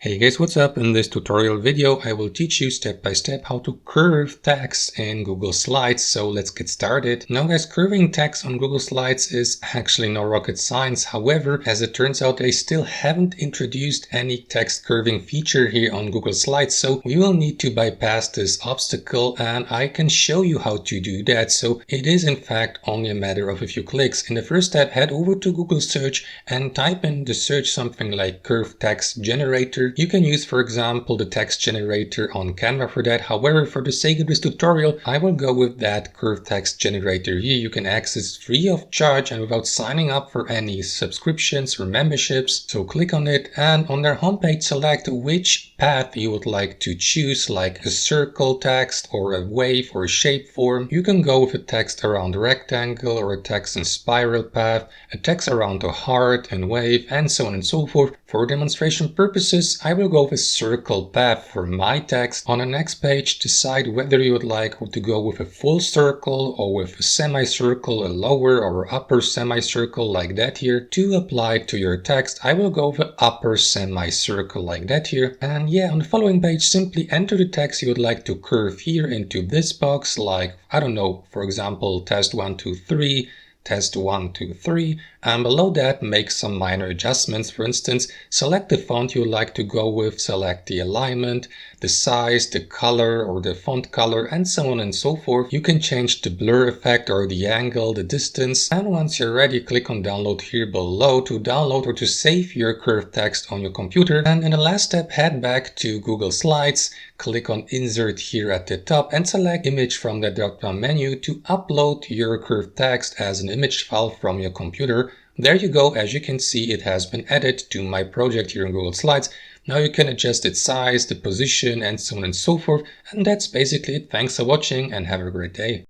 Hey guys, what's up? In this tutorial video, I will teach you step by step how to curve text in Google Slides. So let's get started. Now guys, curving text on Google Slides is actually no rocket science. However, as it turns out, they still haven't introduced any text curving feature here on Google Slides. So we will need to bypass this obstacle, and I can show you how to do that. So it is in fact only a matter of a few clicks. In the first step, head over to Google Search and type in the search something like curved text generator. You can use, for example, the text generator on Canva for that. However, for the sake of this tutorial, I will go with that curved text generator here. You can access free of charge and without signing up for any subscriptions or memberships. So click on it, and on their homepage, select which path you would like to choose, like a circle text or a wave or a shape form. You can go with a text around a rectangle or a text in spiral path, a text around a heart and wave, and so on and so forth. For demonstration purposes, I will go with circle path for my text. On the next page, decide whether you would like to go with a full circle or with a semicircle, a lower or upper semicircle like that here. To apply to your text, I will go with an upper semicircle like that here. And yeah, on the following page, simply enter the text you would like to curve here into this box, like, I don't know, for example, test 1, 2, 3. Test 1, 2, 3, and below that make some minor adjustments. For instance, select the font you would like to go with, select the alignment, the size, the color or the font color, and so on and so forth. You can change the blur effect or the angle, the distance, and once you're ready, click on download here below to download or to save your curved text on your computer. And in the last step, head back to Google Slides, click on insert here at the top and select image from the drop-down menu to upload your curved text as an image file from your computer. There you go. As you can see, it has been added to my project here in Google Slides. Now you can adjust its size, the position, and so on and so forth. And that's basically it. Thanks for watching and have a great day.